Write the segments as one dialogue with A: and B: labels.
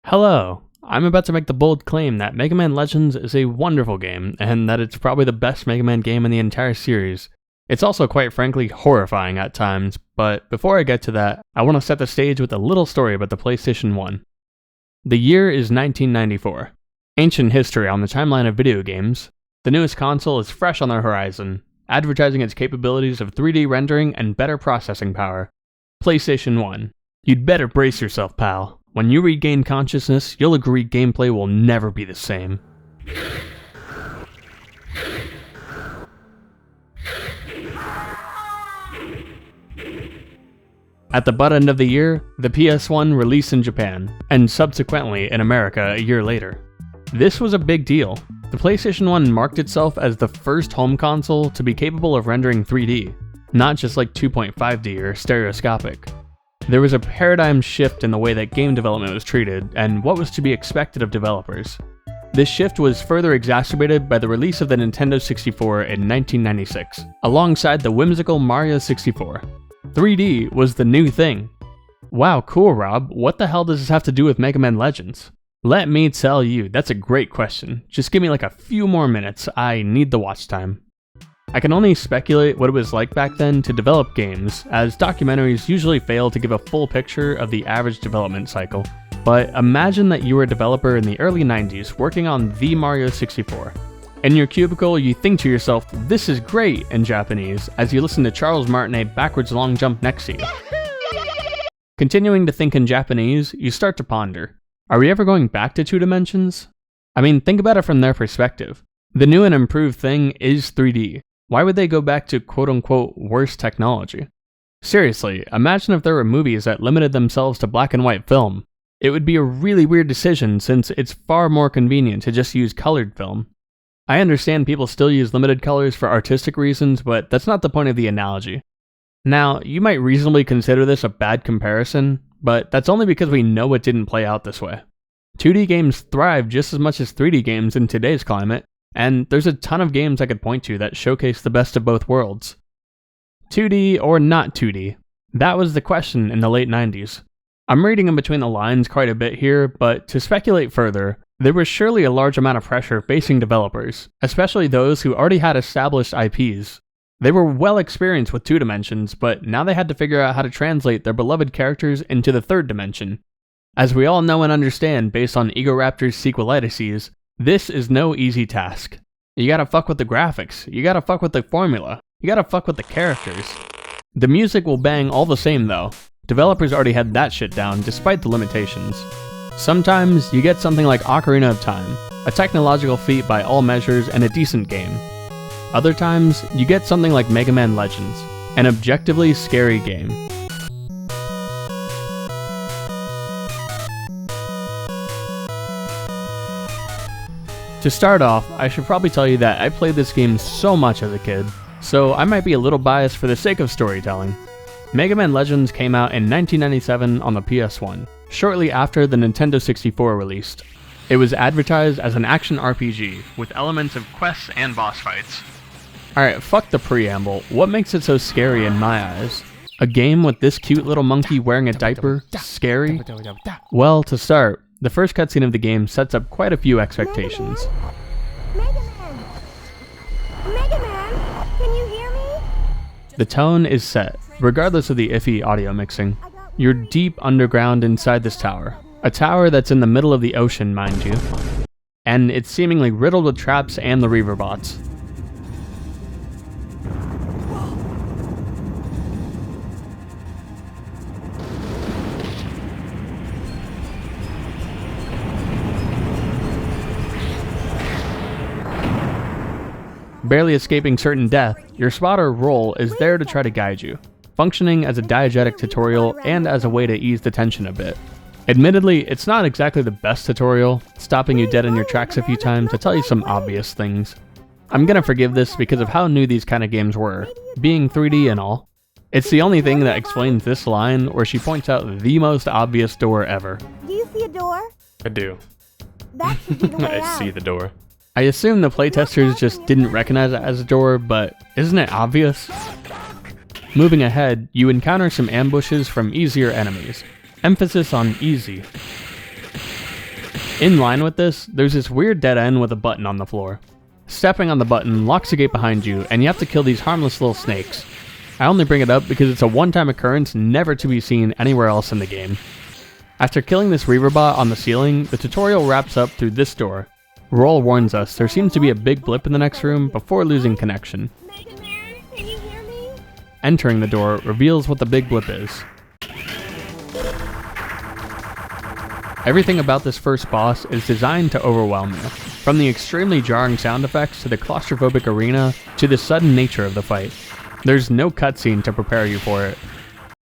A: Hello! I'm about to make the bold claim that Mega Man Legends is a wonderful game, and that it's probably the best Mega Man game in the entire series. It's also quite frankly horrifying at times, but before I get to that, I want to set the stage with a little story about the PlayStation 1. The year is 1994. Ancient history on the timeline of video games. The newest console is fresh on the horizon, advertising its capabilities of 3D rendering and better processing power. PlayStation 1. You'd better brace yourself, pal. When you regain consciousness, you'll agree gameplay will never be the same. At the butt end of the year, the PS1 released in Japan, and subsequently in America a year later. This was a big deal. The PlayStation 1 marked itself as the first home console to be capable of rendering 3D, not just like 2.5D or stereoscopic. There was a paradigm shift in the way that game development was treated, and what was to be expected of developers. This shift was further exacerbated by the release of the Nintendo 64 in 1996, alongside the whimsical Mario 64. 3D was the new thing. Wow, cool, Rob. What the hell does this have to do with Mega Man Legends? Let me tell you, that's a great question. Just give me like a few more minutes, I need the watch time. I can only speculate what it was like back then to develop games, as documentaries usually fail to give a full picture of the average development cycle. But imagine that you were a developer in the early 90s working on the Mario 64. In your cubicle, you think to yourself, "This is great," in Japanese, as you listen to Charles Martinet backwards long jump next to you. Continuing to think in Japanese, you start to ponder, are we ever going back to 2 dimensions? I mean, think about it from their perspective. The new and improved thing is 3D. Why would they go back to quote-unquote worse technology? Seriously, imagine if there were movies that limited themselves to black and white film. It would be a really weird decision since it's far more convenient to just use colored film. I understand people still use limited colors for artistic reasons, but that's not the point of the analogy. Now, you might reasonably consider this a bad comparison, but that's only because we know it didn't play out this way. 2D games thrive just as much as 3D games in today's climate, and there's a ton of games I could point to that showcase the best of both worlds. 2D or not 2D? That was the question in the late 90s. I'm reading in between the lines quite a bit here, but to speculate further, there was surely a large amount of pressure facing developers, especially those who already had established IPs. They were well experienced with 2 dimensions, but now they had to figure out how to translate their beloved characters into the 3rd dimension. As we all know and understand based on Egoraptor's sequelitis, this is no easy task. You gotta fuck with the graphics, you gotta fuck with the formula, you gotta fuck with the characters. The music will bang all the same though. Developers already had that shit down despite the limitations. Sometimes you get something like Ocarina of Time, a technological feat by all measures and a decent game. Other times, you get something like Mega Man Legends, an objectively scary game. To start off, I should probably tell you that I played this game so much as a kid, so I might be a little biased for the sake of storytelling. Mega Man Legends came out in 1997 on the PS1, shortly after the Nintendo 64 released. It was advertised as an action RPG, with elements of quests and boss fights. Alright, fuck the preamble, what makes it so scary in my eyes? A game with this cute little monkey wearing a diaper? Scary? Well, to start, the first cutscene of the game sets up quite a few expectations.
B: Megaman! Megaman! Can you hear me?
A: The tone is set, regardless of the iffy audio mixing. You're deep underground inside this tower. A tower that's in the middle of the ocean, mind you. And it's seemingly riddled with traps and the Reaver bots. Barely escaping certain death, your spotter role is there to try to guide you, functioning as a diegetic tutorial and as a way to ease the tension a bit. Admittedly, it's not exactly the best tutorial, stopping you dead in your tracks a few times to tell you some obvious things. I'm gonna forgive this because of how new these kind of games were, being 3D and all. It's the only thing that explains this line where she points out the most obvious door ever.
B: Do you see a door?
A: I do.
B: That should be the way out.
A: I see the door. I assume the playtesters just didn't recognize it as a door, but isn't it obvious? Moving ahead, you encounter some ambushes from easier enemies. Emphasis on easy. In line with this, there's this weird dead end with a button on the floor. Stepping on the button locks a gate behind you, and you have to kill these harmless little snakes. I only bring it up because it's a one-time occurrence never to be seen anywhere else in the game. After killing this Reaverbot on the ceiling, the tutorial wraps up through this door. Roll warns us there seems to be a big blip in the next room before losing connection.
B: Megaman, can you hear me?
A: Entering the door reveals what the big blip is. Everything about this first boss is designed to overwhelm you, from the extremely jarring sound effects to the claustrophobic arena to the sudden nature of the fight. There's no cutscene to prepare you for it.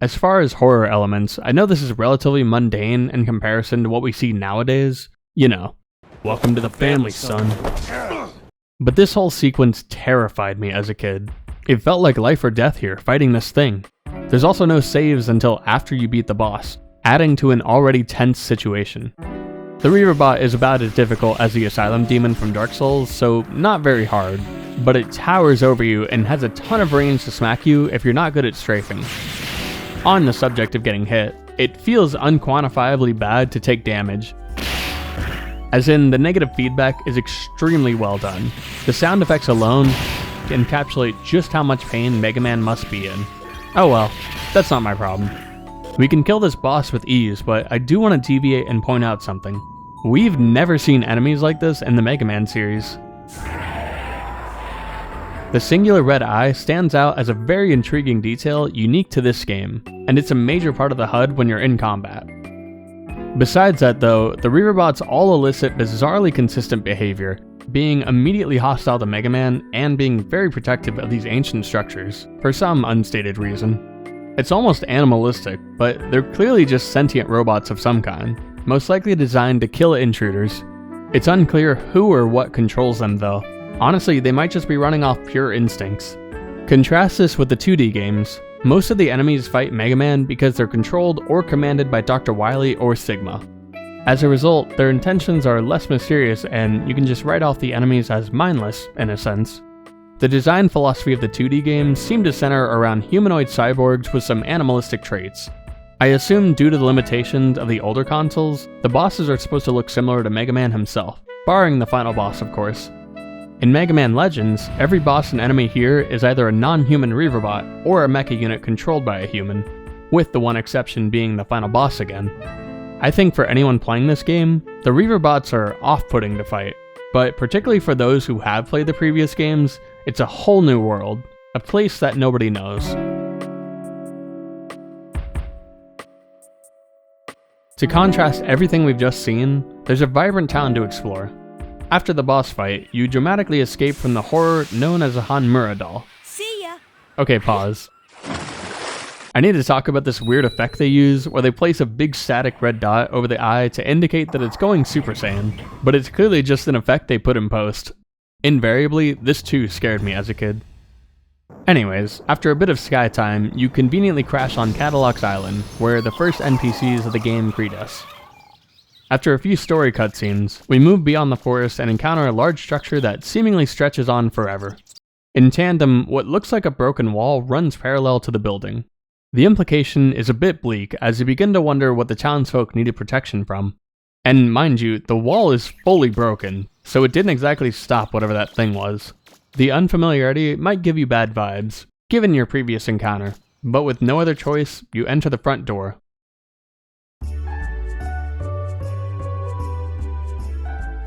A: As far as horror elements, I know this is relatively mundane in comparison to what we see nowadays. You know, welcome to the family, son. But this whole sequence terrified me as a kid. It felt like life or death here, fighting this thing. There's also no saves until after you beat the boss, adding to an already tense situation. The Reaverbot is about as difficult as the Asylum Demon from Dark Souls, so not very hard, but it towers over you and has a ton of range to smack you if you're not good at strafing. On the subject of getting hit, it feels unquantifiably bad to take damage. As in, the negative feedback is extremely well done. The sound effects alone encapsulate just how much pain Megaman must be in. Oh well, that's not my problem. We can kill this boss with ease, but I do want to deviate and point out something. We've never seen enemies like this in the Mega Man series. The singular red eye stands out as a very intriguing detail unique to this game, and it's a major part of the HUD when you're in combat. Besides that though, the Reaverbots all elicit bizarrely consistent behavior, being immediately hostile to Mega Man and being very protective of these ancient structures, for some unstated reason. It's almost animalistic, but they're clearly just sentient robots of some kind, most likely designed to kill intruders. It's unclear who or what controls them though. Honestly, they might just be running off pure instincts. Contrast this with the 2D games. Most of the enemies fight Mega Man because they're controlled or commanded by Dr. Wily or Sigma. As a result, their intentions are less mysterious and you can just write off the enemies as mindless, in a sense. The design philosophy of the 2D games seem to center around humanoid cyborgs with some animalistic traits. I assume due to the limitations of the older consoles, the bosses are supposed to look similar to Mega Man himself, barring the final boss of course. In Mega Man Legends, every boss and enemy here is either a non-human Reaverbot or a mecha unit controlled by a human, with the one exception being the final boss again. I think for anyone playing this game, the Reaverbots are off-putting to fight, but particularly for those who have played the previous games, it's a whole new world, a place that nobody knows. To contrast everything we've just seen, there's a vibrant town to explore. After the boss fight, you dramatically escape from the horror known as a Hanmura doll.
B: See ya.
A: Okay, pause. I need to talk about this weird effect they use where they place a big static red dot over the eye to indicate that it's going Super Saiyan, but it's clearly just an effect they put in post. Invariably, this too scared me as a kid. Anyways, after a bit of sky time, you conveniently crash on Cadillac's Island, where the first NPCs of the game greet us. After a few story cutscenes, we move beyond the forest and encounter a large structure that seemingly stretches on forever. In tandem, what looks like a broken wall runs parallel to the building. The implication is a bit bleak as you begin to wonder what the townsfolk needed protection from. And mind you, the wall is fully broken, so it didn't exactly stop whatever that thing was. The unfamiliarity might give you bad vibes, given your previous encounter, but with no other choice, you enter the front door.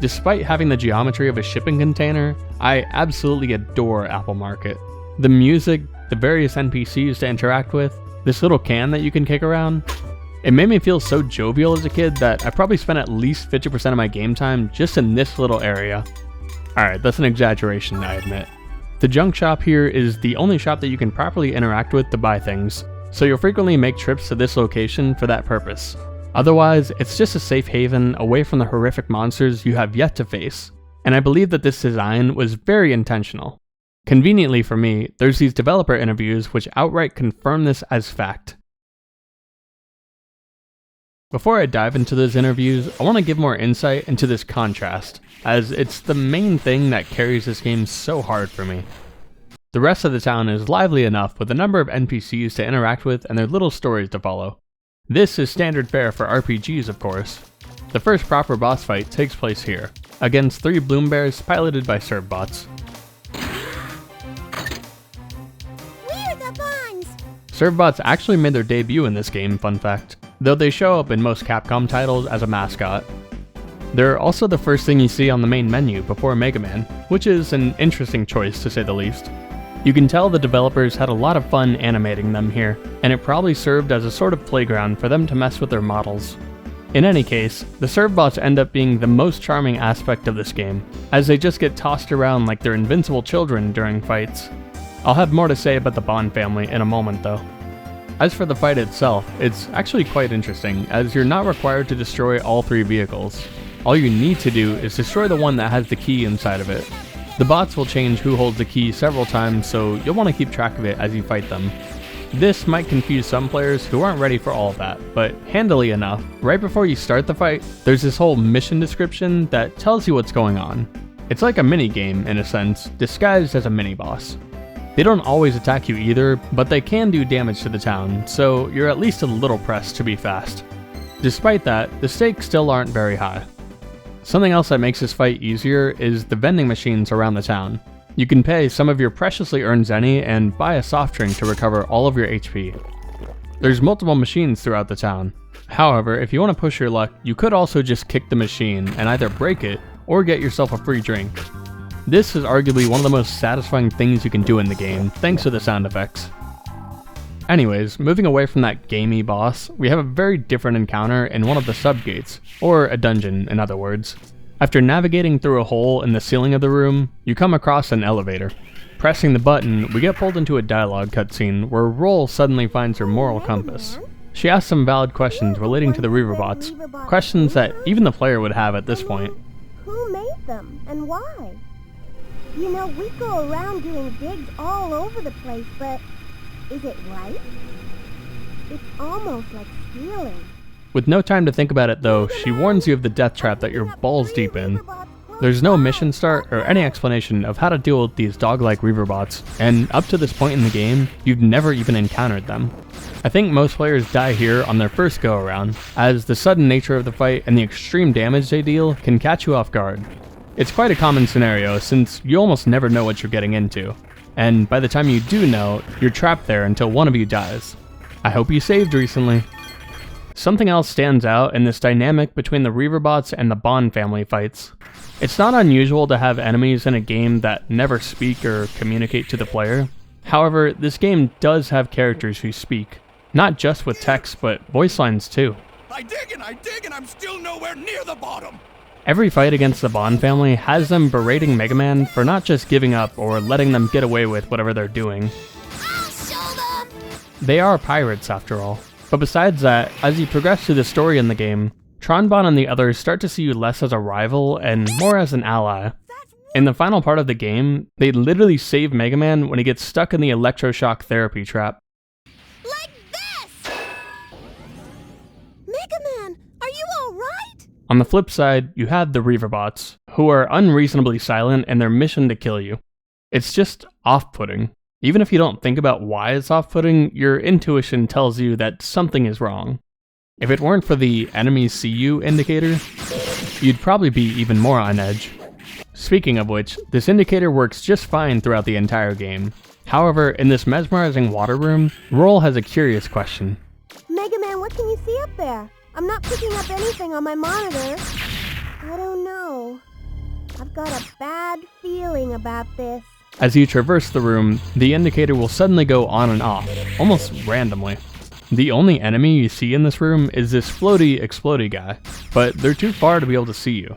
A: Despite having the geometry of a shipping container, I absolutely adore Apple Market. The music, the various NPCs to interact with, this little can that you can kick around, it made me feel so jovial as a kid that I probably spent at least 50% of my game time just in this little area. Alright, that's an exaggeration, I admit. The junk shop here is the only shop that you can properly interact with to buy things, so you'll frequently make trips to this location for that purpose. Otherwise, it's just a safe haven away from the horrific monsters you have yet to face, and I believe that this design was very intentional. Conveniently for me, there's these developer interviews which outright confirm this as fact. Before I dive into those interviews, I want to give more insight into this contrast, as it's the main thing that carries this game so hard for me. The rest of the town is lively enough with a number of NPCs to interact with and their little stories to follow. This is standard fare for RPGs, of course. The first proper boss fight takes place here, against 3 bloom bears piloted by Servbots.
B: We're the Bonds!
A: Servbots actually made their debut in this game, fun fact, though they show up in most Capcom titles as a mascot. They're also the first thing you see on the main menu before Mega Man, which is an interesting choice to say the least. You can tell the developers had a lot of fun animating them here, and it probably served as a sort of playground for them to mess with their models. In any case, the Servbots end up being the most charming aspect of this game, as they just get tossed around like they're invincible children during fights. I'll have more to say about the Bond family in a moment though. As for the fight itself, it's actually quite interesting, as you're not required to destroy all 3 vehicles. All you need to do is destroy the one that has the key inside of it. The bots will change who holds the key several times, so you'll want to keep track of it as you fight them. This might confuse some players who aren't ready for all of that, but handily enough, right before you start the fight, there's this whole mission description that tells you what's going on. It's like a mini-game, in a sense, disguised as a mini-boss. They don't always attack you either, but they can do damage to the town, so you're at least a little pressed to be fast. Despite that, the stakes still aren't very high. Something else that makes this fight easier is the vending machines around the town. You can pay some of your preciously earned zenny and buy a soft drink to recover all of your HP. There's multiple machines throughout the town. However, if you want to push your luck, you could also just kick the machine and either break it or get yourself a free drink. This is arguably one of the most satisfying things you can do in the game, thanks to the sound effects. Anyways, moving away from that gamey boss, we have a very different encounter in one of the subgates, or a dungeon in other words. After navigating through a hole in the ceiling of the room, you come across an elevator. Pressing the button, we get pulled into a dialogue cutscene where Roll suddenly finds her moral compass. She asks some valid questions relating to the Reaverbots, questions that even the player would have at this point.
B: Who made them, and why? You know, we go around doing digs all over the place, but is it right? It's almost like stealing.
A: With no time to think about it though, she warns you of the death trap that you're balls deep in. There's no mission start or any explanation of how to deal with these dog-like Reaverbots, and up to this point in the game, you've never even encountered them. I think most players die here on their first go-around, as the sudden nature of the fight and the extreme damage they deal can catch you off guard. It's quite a common scenario since you almost never know what you're getting into, and by the time you do know, you're trapped there until one of you dies. I hope you saved recently. Something else stands out in this dynamic between the Reaverbots and the Bond family fights. It's not unusual to have enemies in a game that never speak or communicate to the player. However, this game does have characters who speak, not just with text, but voice lines too.
C: I dig and I'm still nowhere near the bottom!
A: Every fight against the Bond family has them berating Mega Man for not just giving up or letting them get away with whatever they're doing.
B: I'll show them!
A: They are pirates after all. But besides that, as you progress through the story in the game, Tronbon and the others start to see you less as a rival and more as an ally. In the final part of the game, they literally save Mega Man when he gets stuck in the electroshock therapy trap.
B: Like this! Mega Man, are you alright?
A: On the flip side, you have the Reaverbots, who are unreasonably silent in their mission to kill you. It's just off-putting. Even if you don't think about why it's off-putting, your intuition tells you that something is wrong. If it weren't for the enemies see you indicator, you'd probably be even more on edge. Speaking of which, this indicator works just fine throughout the entire game. However, in this mesmerizing water room, Roll has a curious question.
B: Mega Man, what can you see up there? I'm not picking up anything on my monitor. I don't know. I've got a bad feeling about this.
A: As you traverse the room, the indicator will suddenly go on and off, almost randomly. The only enemy you see in this room is this floaty, explodey guy, but they're too far to be able to see you.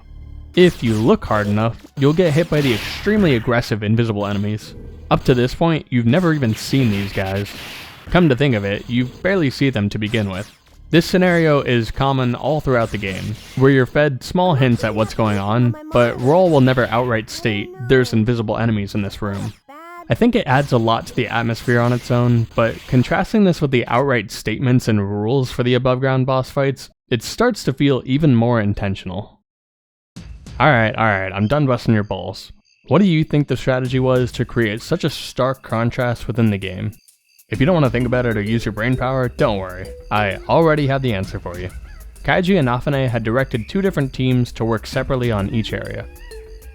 A: If you look hard enough, you'll get hit by the extremely aggressive invisible enemies. Up to this point, you've never even seen these guys. Come to think of it, you barely see them to begin with. This scenario is common all throughout the game, where you're fed small hints at what's going on, but Roll will never outright state there's invisible enemies in this room. I think it adds a lot to the atmosphere on its own, but contrasting this with the outright statements and rules for the above-ground boss fights, it starts to feel even more intentional. Alright, I'm done busting your balls. What do you think the strategy was to create such a stark contrast within the game? If you don't want to think about it or use your brain power, don't worry. I already have the answer for you. Kaiji Inafune had directed 2 different teams to work separately on each area.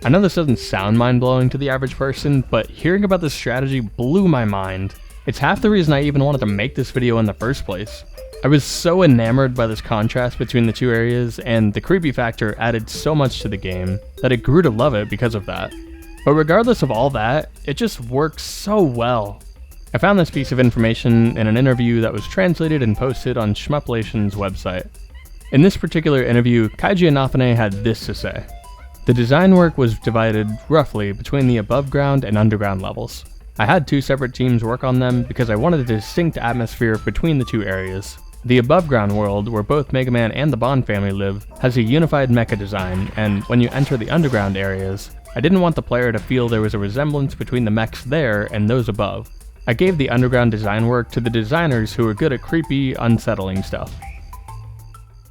A: I know this doesn't sound mind-blowing to the average person, but hearing about this strategy blew my mind. It's half the reason I even wanted to make this video in the first place. I was so enamored by this contrast between the 2 areas, and the creepy factor added so much to the game that I grew to love it because of that. But regardless of all that, it just works so well. I found this piece of information in an interview that was translated and posted on Shmuplation's website. In this particular interview, Kaiji Inafune had this to say. The design work was divided roughly between the above ground and underground levels. I had 2 separate teams work on them because I wanted a distinct atmosphere between the 2 areas. The above ground world, where both Megaman and the Bond family live, has a unified mecha design, and when you enter the underground areas, I didn't want the player to feel there was a resemblance between the mechs there and those above. I gave the underground design work to the designers who were good at creepy, unsettling stuff.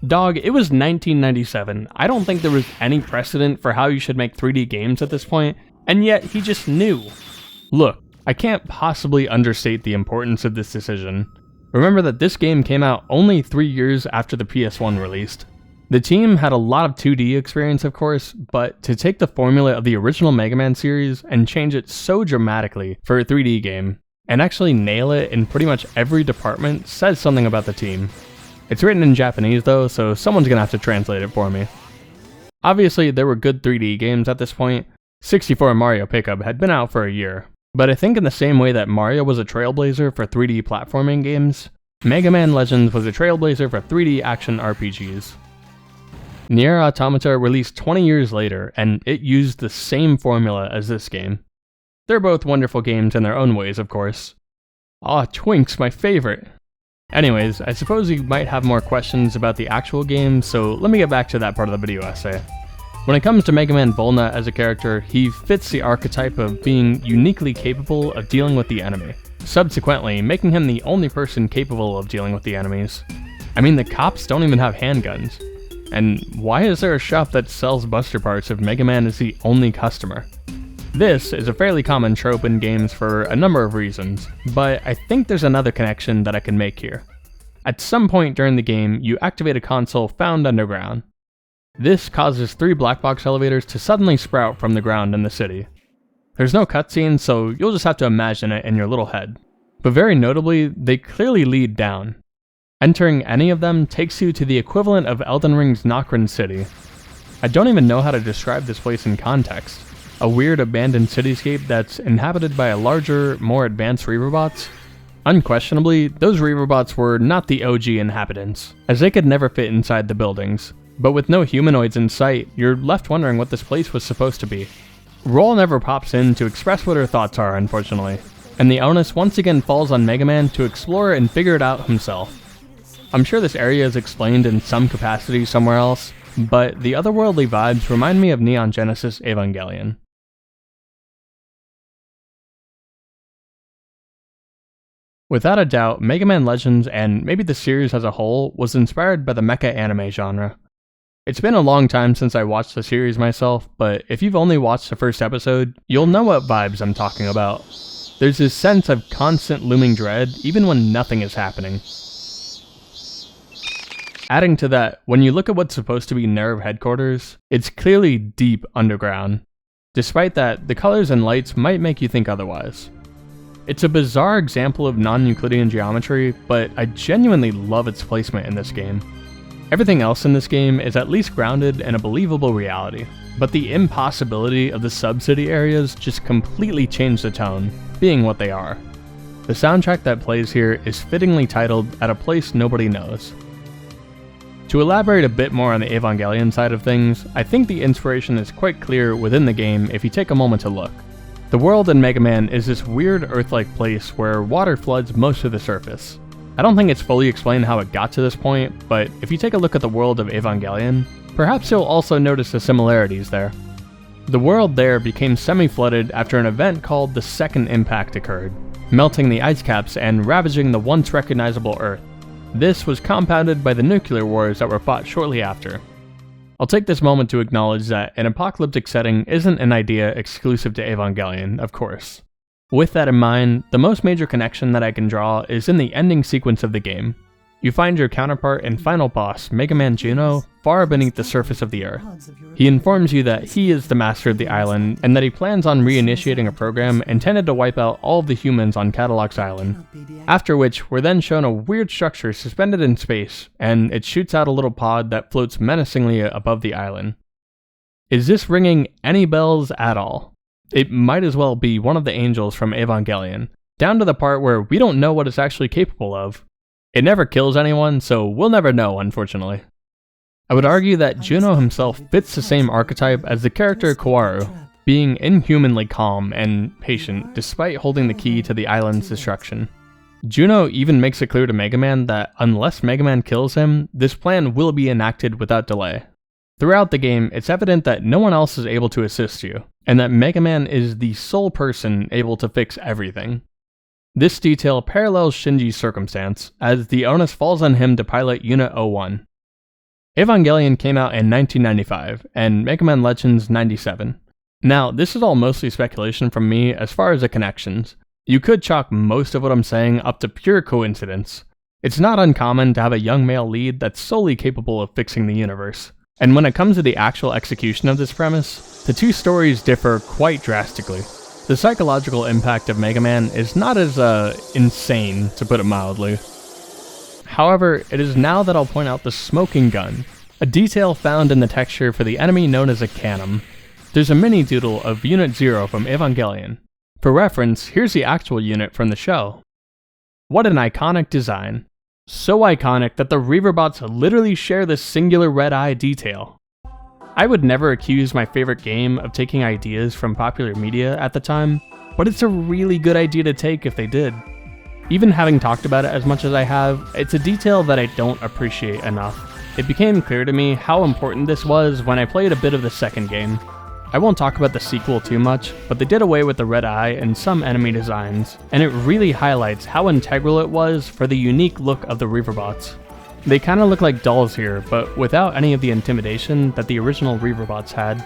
A: Dog, it was 1997. I don't think there was any precedent for how you should make 3D games at this point, and yet he just knew. Look, I can't possibly understate the importance of this decision. Remember that this game came out only 3 years after the PS1 released. The team had a lot of 2D experience, of course, but to take the formula of the original Mega Man series and change it so dramatically for a 3D game, and actually nail it in pretty much every department says something about the team. It's written in Japanese though, so someone's gonna have to translate it for me. Obviously, there were good 3D games at this point. 64 Mario Pickup had been out for a year, but I think in the same way that Mario was a trailblazer for 3D platforming games, Mega Man Legends was a trailblazer for 3D action RPGs. Nier Automata released 20 years later, and it used the same formula as this game. They're both wonderful games in their own ways, of course. Aw, Twink's my favorite! Anyways, I suppose you might have more questions about the actual game, so let me get back to that part of the video essay. When it comes to Mega Man Volna as a character, he fits the archetype of being uniquely capable of dealing with the enemy, subsequently making him the only person capable of dealing with the enemies. I mean, the cops don't even have handguns. And why is there a shop that sells Buster parts if Mega Man is the only customer? This is a fairly common trope in games for a number of reasons, but I think there's another connection that I can make here. At some point during the game, you activate a console found underground. This causes 3 black box elevators to suddenly sprout from the ground in the city. There's no cutscene, so you'll just have to imagine it in your little head. But very notably, they clearly lead down. Entering any of them takes you to the equivalent of Elden Ring's Nokrin City. I don't even know how to describe this place in context. A weird abandoned cityscape that's inhabited by a larger, more advanced Reaverbots? Unquestionably, those Reaverbots were not the OG inhabitants, as they could never fit inside the buildings. But with no humanoids in sight, you're left wondering what this place was supposed to be. Roll never pops in to express what her thoughts are, unfortunately, and the onus once again falls on Mega Man to explore and figure it out himself. I'm sure this area is explained in some capacity somewhere else, but the otherworldly vibes remind me of Neon Genesis Evangelion. Without a doubt, Mega Man Legends, and maybe the series as a whole, was inspired by the mecha anime genre. It's been a long time since I watched the series myself, but if you've only watched the first episode, you'll know what vibes I'm talking about. There's this sense of constant looming dread, even when nothing is happening. Adding to that, when you look at what's supposed to be Nerve headquarters, it's clearly deep underground. Despite that, the colors and lights might make you think otherwise. It's a bizarre example of non-Euclidean geometry, but I genuinely love its placement in this game. Everything else in this game is at least grounded in a believable reality, but the impossibility of the sub-city areas just completely change the tone, being what they are. The soundtrack that plays here is fittingly titled At a Place Nobody Knows. To elaborate a bit more on the Evangelion side of things, I think the inspiration is quite clear within the game if you take a moment to look. The world in Mega Man is this weird Earth-like place where water floods most of the surface. I don't think it's fully explained how it got to this point, but if you take a look at the world of Evangelion, perhaps you'll also notice the similarities there. The world there became semi-flooded after an event called the Second Impact occurred, melting the ice caps and ravaging the once recognizable Earth. This was compounded by the nuclear wars that were fought shortly after. I'll take this moment to acknowledge that an apocalyptic setting isn't an idea exclusive to Evangelion, of course. With that in mind, the most major connection that I can draw is in the ending sequence of the game. You find your counterpart and final boss, Megaman Juno, far beneath the surface of the earth. He informs you that he is the master of the island, and that he plans on reinitiating a program intended to wipe out all of the humans on Cadillac's island. After which, we're then shown a weird structure suspended in space, and it shoots out a little pod that floats menacingly above the island. Is this ringing any bells at all? It might as well be one of the angels from Evangelion, down to the part where we don't know what it's actually capable of. It never kills anyone, so we'll never know, unfortunately. I would argue that Juno himself fits the same archetype as the character Kaworu, being inhumanly calm and patient despite holding the key to the island's destruction. Juno even makes it clear to Megaman that unless Megaman kills him, this plan will be enacted without delay. Throughout the game, it's evident that no one else is able to assist you, and that Megaman is the sole person able to fix everything. This detail parallels Shinji's circumstance, as the onus falls on him to pilot Unit 01. Evangelion came out in 1995, and Mega Man Legends 97. Now, this is all mostly speculation from me as far as the connections. You could chalk most of what I'm saying up to pure coincidence. It's not uncommon to have a young male lead that's solely capable of fixing the universe. And when it comes to the actual execution of this premise, the two stories differ quite drastically. The psychological impact of Mega Man is not as insane, to put it mildly. However, it is now that I'll point out the smoking gun, a detail found in the texture for the enemy known as a cannon. There's a mini doodle of Unit 0 from Evangelion. For reference, here's the actual unit from the show. What an iconic design. So iconic that the Reaverbots literally share this singular red eye detail. I would never accuse my favorite game of taking ideas from popular media at the time, but it's a really good idea to take if they did. Even having talked about it as much as I have, it's a detail that I don't appreciate enough. It became clear to me how important this was when I played a bit of the second game. I won't talk about the sequel too much, but they did away with the red eye in some enemy designs, and it really highlights how integral it was for the unique look of the Reaverbots. They kinda look like dolls here, but without any of the intimidation that the original Reaverbots had.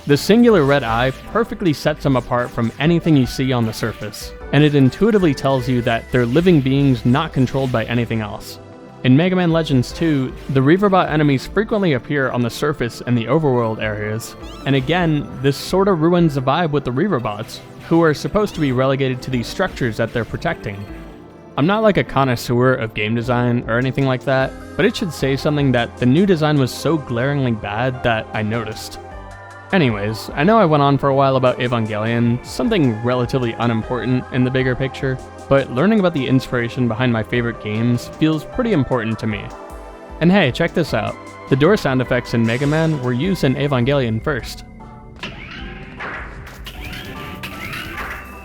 A: The singular red eye perfectly sets them apart from anything you see on the surface, and it intuitively tells you that they're living beings not controlled by anything else. In Mega Man Legends 2, the Reaverbot enemies frequently appear on the surface in the overworld areas, and again, this sorta ruins the vibe with the Reaverbots, who are supposed to be relegated to these structures that they're protecting. I'm not like a connoisseur of game design or anything like that, but it should say something that the new design was so glaringly bad that I noticed. Anyways, I know I went on for a while about Evangelion, something relatively unimportant in the bigger picture, but learning about the inspiration behind my favorite games feels pretty important to me. And hey, check this out. The door sound effects in Mega Man were used in Evangelion first.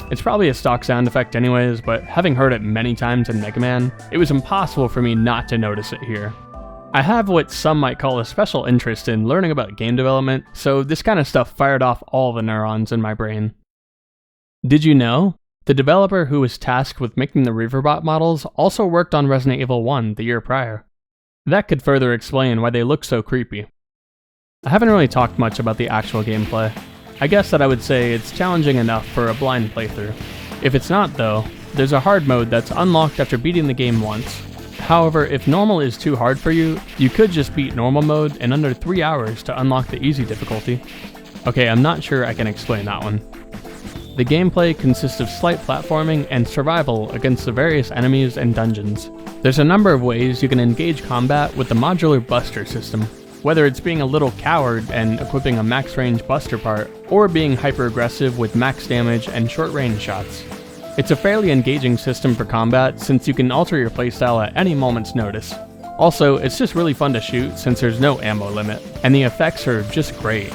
A: It's probably a stock sound effect anyways, but having heard it many times in Mega Man, it was impossible for me not to notice it here. I have what some might call a special interest in learning about game development, so this kind of stuff fired off all the neurons in my brain. Did you know? The developer who was tasked with making the Reaverbot models also worked on Resident Evil 1 the year prior. That could further explain why they look so creepy. I haven't really talked much about the actual gameplay. I guess that I would say it's challenging enough for a blind playthrough. If it's not though, there's a hard mode that's unlocked after beating the game once. However, if normal is too hard for you, you could just beat normal mode in under 3 hours to unlock the easy difficulty. Okay, I'm not sure I can explain that one. The gameplay consists of slight platforming and survival against the various enemies and dungeons. There's a number of ways you can engage combat with the modular buster system, whether it's being a little coward and equipping a max range buster part, or being hyper aggressive with max damage and short range shots. It's a fairly engaging system for combat since you can alter your playstyle at any moment's notice. Also, it's just really fun to shoot since there's no ammo limit, and the effects are just great.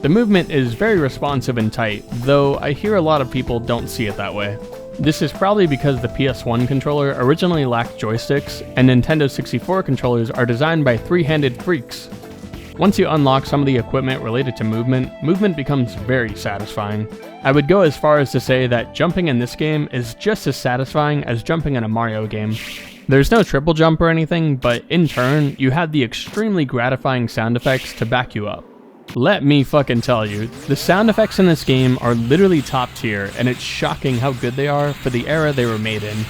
A: The movement is very responsive and tight, though I hear a lot of people don't see it that way. This is probably because the PS1 controller originally lacked joysticks, and Nintendo 64 controllers are designed by three-handed freaks. Once you unlock some of the equipment related to movement becomes very satisfying. I would go as far as to say that jumping in this game is just as satisfying as jumping in a Mario game. There's no triple jump or anything, but in turn, you have the extremely gratifying sound effects to back you up. Let me fucking tell you, the sound effects in this game are literally top tier, and it's shocking how good they are for the era they were made in.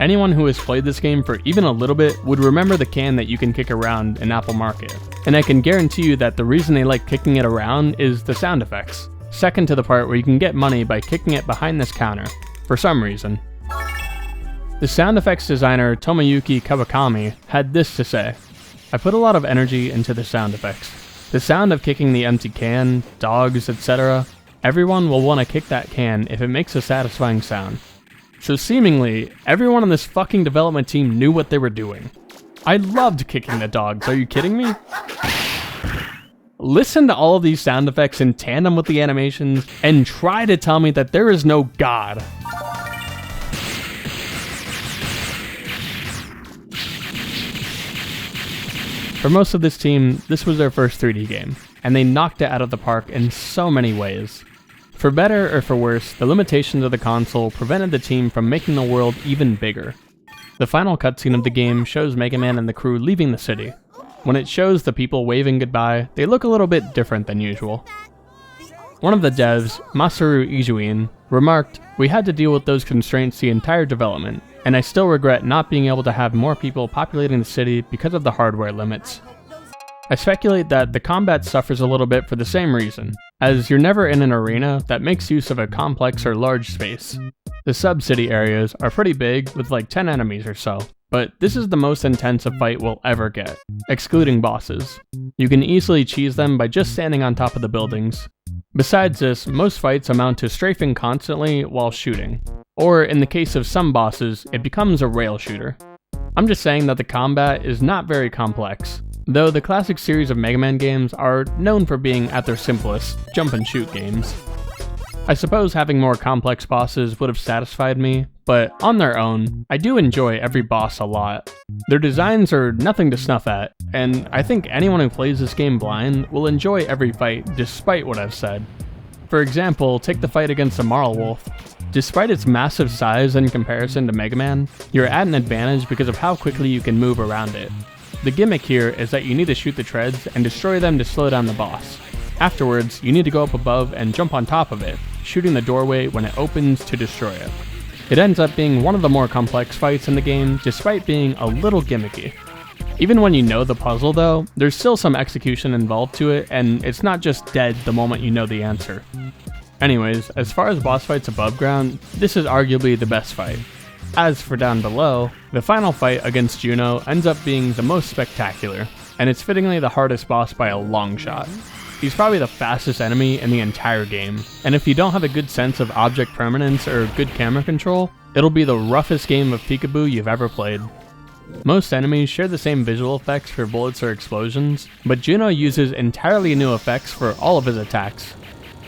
A: Anyone who has played this game for even a little bit would remember the can that you can kick around in Apple Market. And I can guarantee you that the reason they like kicking it around is the sound effects. Second to the part where you can get money by kicking it behind this counter, for some reason. The sound effects designer Tomoyuki Kawakami had this to say: "I put a lot of energy into the sound effects. The sound of kicking the empty can, dogs, etc. Everyone will want to kick that can if it makes a satisfying sound." So seemingly, everyone on this fucking development team knew what they were doing. I loved kicking the dogs, are you kidding me? Listen to all of these sound effects in tandem with the animations, and try to tell me that there is no God. For most of this team, this was their first 3D game, and they knocked it out of the park in so many ways. For better or for worse, the limitations of the console prevented the team from making the world even bigger. The final cutscene of the game shows Mega Man and the crew leaving the city. When it shows the people waving goodbye, they look a little bit different than usual. One of the devs, Masaru Ijuin, remarked, "We had to deal with those constraints the entire development, and I still regret not being able to have more people populating the city because of the hardware limits." I speculate that the combat suffers a little bit for the same reason, as you're never in an arena that makes use of a complex or large space. The sub-city areas are pretty big with like 10 enemies or so, but this is the most intense a fight we'll ever get, excluding bosses. You can easily cheese them by just standing on top of the buildings. Besides this, most fights amount to strafing constantly while shooting, or in the case of some bosses, it becomes a rail shooter. I'm just saying that the combat is not very complex, though the classic series of Mega Man games are known for being at their simplest, jump and shoot games. I suppose having more complex bosses would have satisfied me, but on their own, I do enjoy every boss a lot. Their designs are nothing to snuff at, and I think anyone who plays this game blind will enjoy every fight despite what I've said. For example, take the fight against the Marl Wolf. Despite its massive size in comparison to Mega Man, you're at an advantage because of how quickly you can move around it. The gimmick here is that you need to shoot the treads and destroy them to slow down the boss. Afterwards, you need to go up above and jump on top of it, shooting the doorway when it opens to destroy it. It ends up being one of the more complex fights in the game, despite being a little gimmicky. Even when you know the puzzle though, there's still some execution involved to it, and it's not just dead the moment you know the answer. Anyways, as far as boss fights above ground, this is arguably the best fight. As for down below, the final fight against Juno ends up being the most spectacular, and it's fittingly the hardest boss by a long shot. He's probably the fastest enemy in the entire game, and if you don't have a good sense of object permanence or good camera control, it'll be the roughest game of peekaboo you've ever played. Most enemies share the same visual effects for bullets or explosions, but Juno uses entirely new effects for all of his attacks.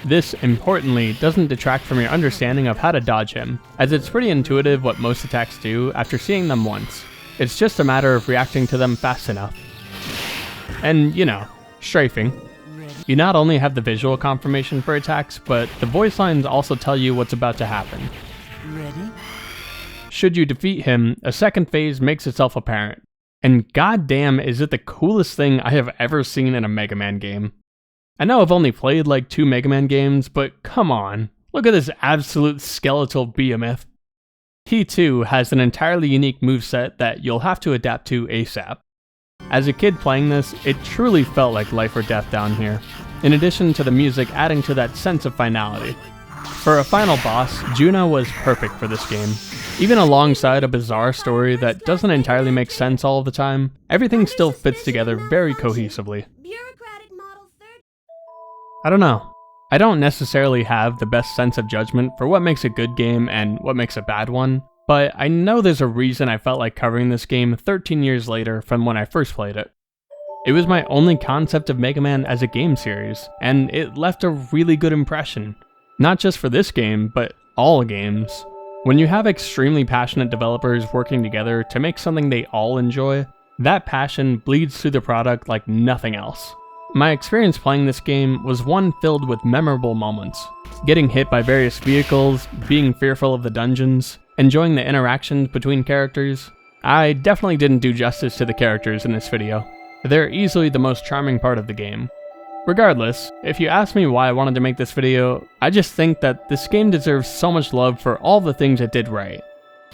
A: This, importantly, doesn't detract from your understanding of how to dodge him, as it's pretty intuitive what most attacks do after seeing them once. It's just a matter of reacting to them fast enough. And, you know, strafing. You not only have the visual confirmation for attacks, but the voice lines also tell you what's about to happen.
D: Ready?
A: Should you defeat him, a second phase makes itself apparent. And goddamn is it the coolest thing I have ever seen in a Mega Man game. I know I've only played like 2 Mega Man games, but come on, look at this absolute skeletal behemoth. He too has an entirely unique moveset that you'll have to adapt to ASAP. As a kid playing this, it truly felt like life or death down here, in addition to the music adding to that sense of finality. For a final boss, Juno was perfect for this game. Even alongside a bizarre story that doesn't entirely make sense all the time, everything still fits together very cohesively. I don't know. I don't necessarily have the best sense of judgment for what makes a good game and what makes a bad one, but I know there's a reason I felt like covering this game 13 years later from when I first played it. It was my only concept of Mega Man as a game series, and it left a really good impression. Not just for this game, but all games. When you have extremely passionate developers working together to make something they all enjoy, that passion bleeds through the product like nothing else. My experience playing this game was one filled with memorable moments. Getting hit by various vehicles, being fearful of the dungeons, enjoying the interactions between characters. I definitely didn't do justice to the characters in this video. They're easily the most charming part of the game. Regardless, if you ask me why I wanted to make this video, I just think that this game deserves so much love for all the things it did right.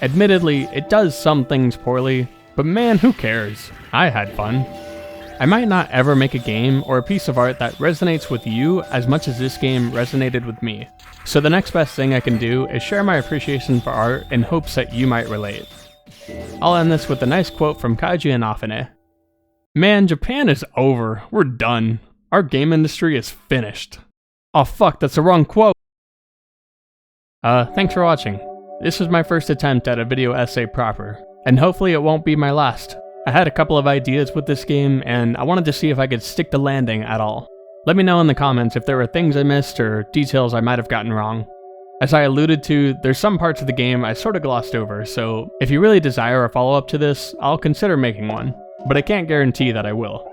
A: Admittedly, it does some things poorly, but man, who cares? I had fun. I might not ever make a game or a piece of art that resonates with you as much as this game resonated with me. So the next best thing I can do is share my appreciation for art in hopes that you might relate. I'll end this with a nice quote from Kaiji Inafune. Man, Japan is over. We're done. Our game industry is finished. Oh fuck, that's the wrong quote! Thanks for watching. This was my first attempt at a video essay proper, and hopefully it won't be my last. I had a couple of ideas with this game, and I wanted to see if I could stick the landing at all. Let me know in the comments if there were things I missed or details I might have gotten wrong. As I alluded to, there's some parts of the game I sort of glossed over, so if you really desire a follow-up to this, I'll consider making one, but I can't guarantee that I will.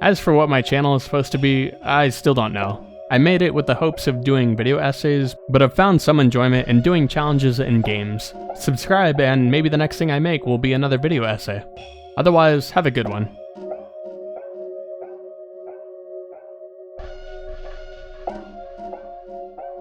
A: As for what my channel is supposed to be, I still don't know. I made it with the hopes of doing video essays, but I've found some enjoyment in doing challenges in games. Subscribe and maybe the next thing I make will be another video essay. Otherwise, have a good one.